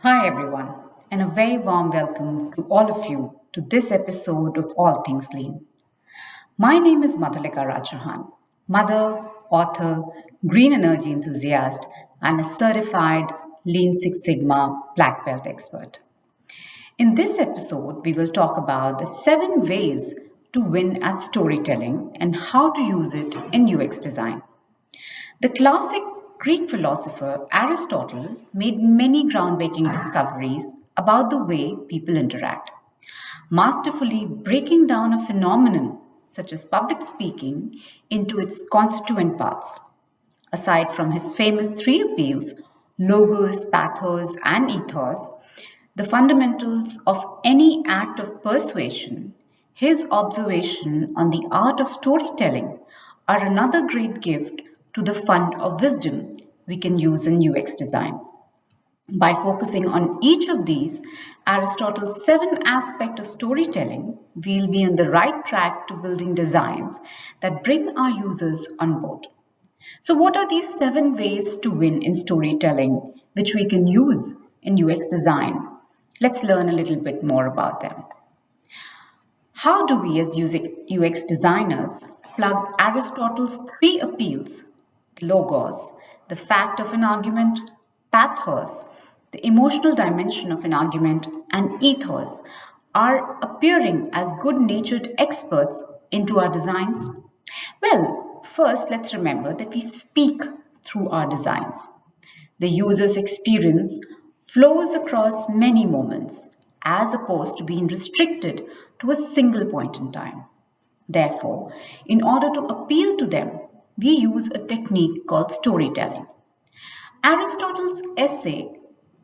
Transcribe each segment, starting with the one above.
Hi, everyone, and a very warm welcome to all of you to this episode of All Things Lean. My name is Madhulika Rajahan, mother, author, green energy enthusiast, and a certified Lean Six Sigma black belt expert. In this episode, we will talk about the 7 ways to win at storytelling and how to use it in UX design. The classic Greek philosopher Aristotle made many groundbreaking discoveries about the way people interact, masterfully breaking down a phenomenon such as public speaking into its constituent parts. Aside from his famous three appeals, logos, pathos, and ethos, the fundamentals of any act of persuasion, his observation on the art of storytelling are another great gift to the fund of wisdom we can use in UX design. By focusing on each of these, Aristotle's 7 aspects of storytelling, we'll be on the right track to building designs that bring our users on board. So, what are these 7 ways to win in storytelling which we can use in UX design? Let's learn a little bit more about them. How do we, as UX designers, plug Aristotle's three appeals, the logos, the fact of an argument, pathos, the emotional dimension of an argument, and ethos, are appearing as good natured experts into our designs? Well, first, let's remember that we speak through our designs. The user's experience flows across many moments as opposed to being restricted to a single point in time. Therefore, in order to appeal to them, we use a technique called storytelling. Aristotle's essay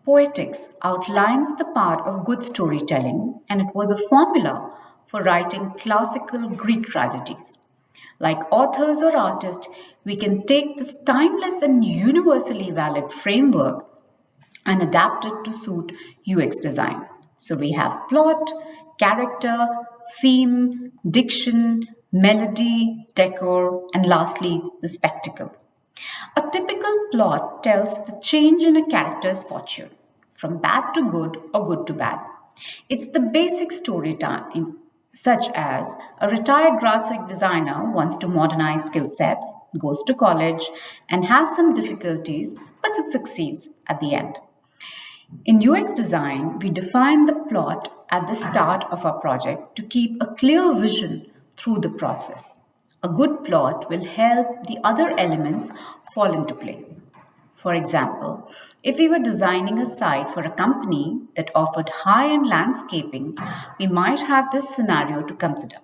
Poetics outlines the part of good storytelling, and it was a formula for writing classical Greek tragedies. Like authors or artists, we can take this timeless and universally valid framework and adapt it to suit UX design. So we have plot, character, theme, diction, melody, decor, and lastly, the spectacle. A typical plot tells the change in a character's fortune, from bad to good or good to bad. It's the basic story time, such as a retired graphic designer wants to modernize skill sets, goes to college, and has some difficulties, but it succeeds at the end. In UX design, we define the plot at the start of our project to keep a clear vision through the process. A good plot will help the other elements fall into place. For example, if we were designing a site for a company that offered high end landscaping, we might have this scenario to consider.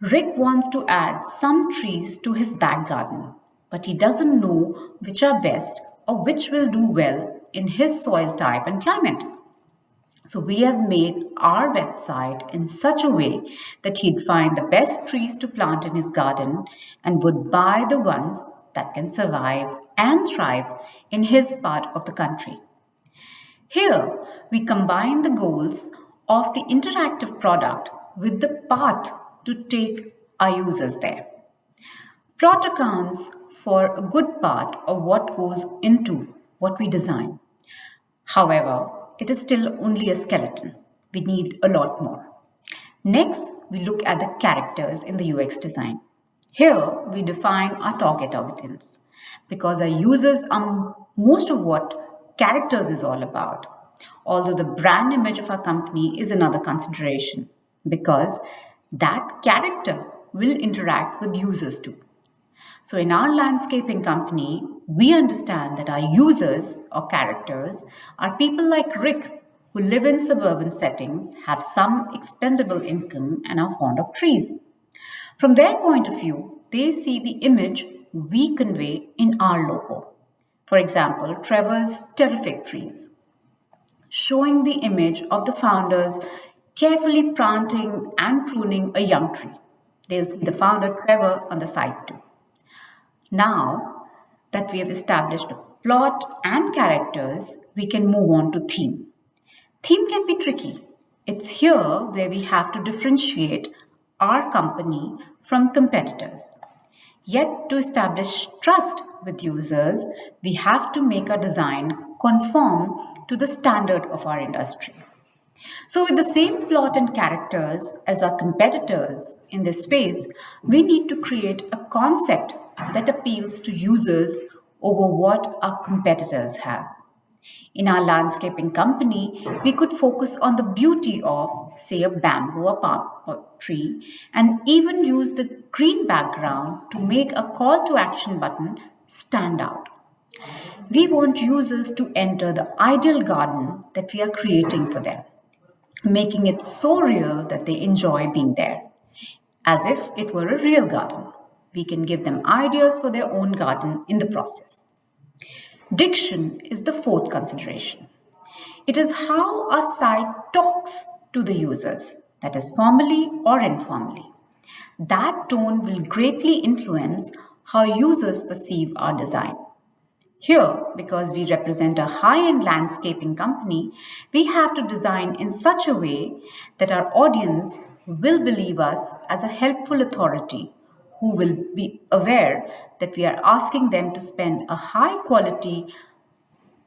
Rick wants to add some trees to his back garden, but he doesn't know which are best or which will do well in his soil type and climate. So we have made our website in such a way that he'd find the best trees to plant in his garden and would buy the ones that can survive and thrive in his part of the country. Here, we combine the goals of the interactive product with the path to take our users there. Plot accounts for a good part of what goes into what we design. However, it is still only a skeleton. We need a lot more. Next, we look at the characters in the UX design. Here, we define our target audience because our users are most of what characters is all about. Although the brand image of our company is another consideration because that character will interact with users too. So, in our landscaping company, we understand that our users or characters are people like Rick who live in suburban settings, have some expendable income, and are fond of trees. From their point of view, they see the image we convey in our logo. For example, Trevor's terrific trees, showing the image of the founders carefully planting and pruning a young tree. They'll see the founder Trevor on the side too. Now that we have established a plot and characters, we can move on to theme. Theme can be tricky. It's here where we have to differentiate our company from competitors. Yet, to establish trust with users, we have to make our design conform to the standard of our industry. So, with the same plot and characters as our competitors in this space, we need to create a concept that appeals to users over what our competitors have. In our landscaping company, we could focus on the beauty of, say, a bamboo or palm tree, and even use the green background to make a call to action button stand out. We want users to enter the ideal garden that we are creating for them, making it so real that they enjoy being there, as if it were a real garden. We can give them ideas for their own garden in the process. Diction is the fourth consideration. It is how our site talks to the users, that is, formally or informally. That tone will greatly influence how users perceive our design. Here, because we represent a high end landscaping company, we have to design in such a way that our audience will believe us as a helpful authority who will be aware that we are asking them to spend a high quality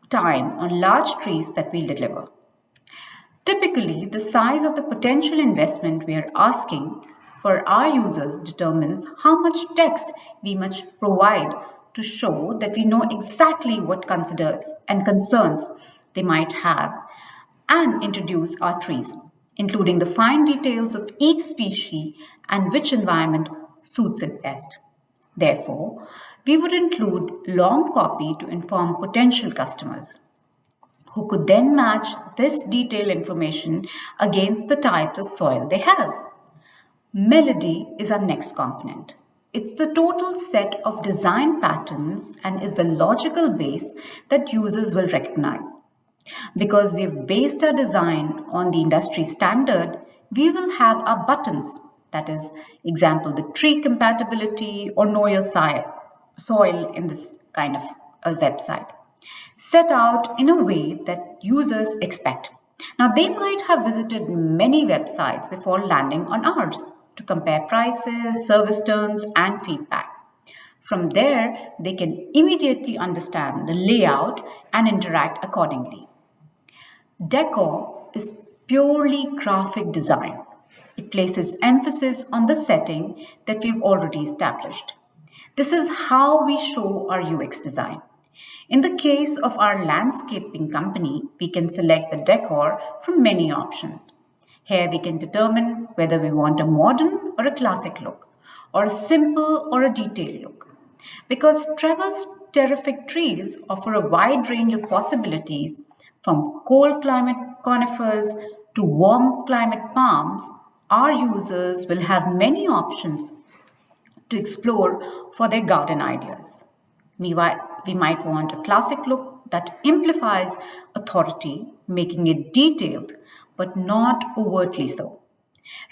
time on large trees that we deliver. Typically, the size of the potential investment we are asking for our users determines how much text we must provide to show that we know exactly what considers and concerns they might have and introduce our trees, including the fine details of each species and which environment suits it best. Therefore, we would include long copy to inform potential customers who could then match this detailed information against the types of soil they have. Melody is our next component. It's the total set of design patterns and is the logical base that users will recognize. Because we've based our design on the industry standard, we will have our buttons, that is, example, the tree compatibility or know your soil in this kind of a website, set out in a way that users expect. Now, they might have visited many websites before landing on ours to compare prices, service terms, and feedback. From there, they can immediately understand the layout and interact accordingly. Decor is purely graphic design. It places emphasis on the setting that we've already established. This is how we show our UX design. In the case of our landscaping company, we can select the decor from many options. Here we can determine whether we want a modern or a classic look, or a simple or a detailed look. Because Trevor's terrific trees offer a wide range of possibilities from cold climate conifers to warm climate palms, our users will have many options to explore for their garden ideas. We might want a classic look that amplifies authority, making it detailed but not overtly so.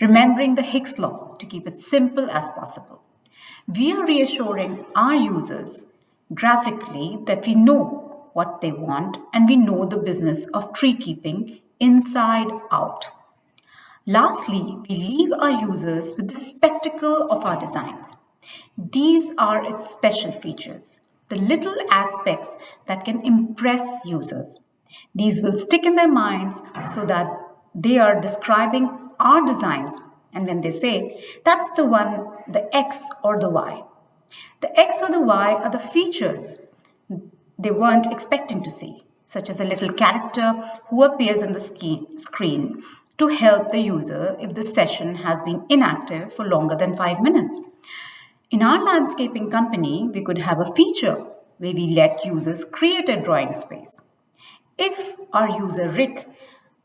Remembering the Hicks law to keep it simple as possible. We are reassuring our users graphically that we know what they want and we know the business of tree keeping inside out. Lastly, we leave our users with the spectacle of our designs. These are its special features, the little aspects that can impress users. These will stick in their minds so that they are describing our designs, and when they say, that's the one, the X or the Y. The X or the Y are the features they weren't expecting to see, such as a little character who appears on the screen to help the user if the session has been inactive for longer than 5 minutes. In our landscaping company, we could have a feature where we let users create a drawing space. If our user Rick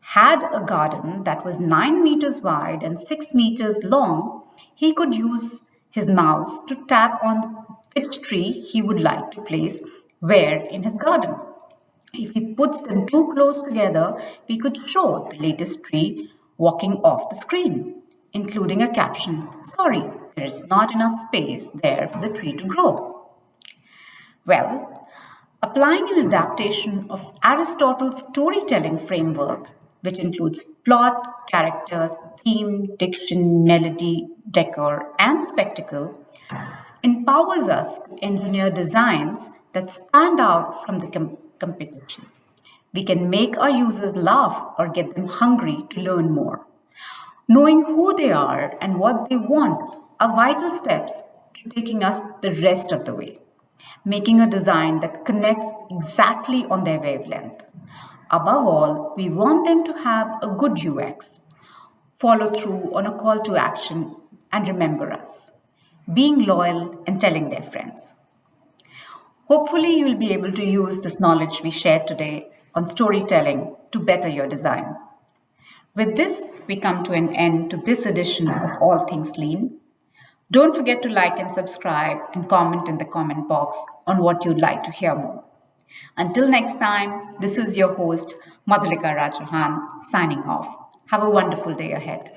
had a garden that was 9 meters wide and 6 meters long, he could use his mouse to tap on which tree he would like to place where in his garden. If he puts them too close together, we could show the latest tree walking off the screen, including a caption, "Sorry, there is not enough space there for the tree to grow." Well, applying an adaptation of Aristotle's storytelling framework, which includes plot, characters, theme, diction, melody, decor, and spectacle, empowers us to engineer designs that stand out from the competition. We can make our users laugh or get them hungry to learn more. Knowing who they are and what they want are vital steps to taking us the rest of the way, making a design that connects exactly on their wavelength. Above all, we want them to have a good UX, follow through on a call to action, and remember us, being loyal and telling their friends. Hopefully, you'll be able to use this knowledge we shared today on storytelling to better your designs. With this, we come to an end to this edition of All Things Lean. Don't forget to like and subscribe and comment in the comment box on what you'd like to hear more. Until next time, this is your host, Madhulika Rajahan, signing off. Have a wonderful day ahead.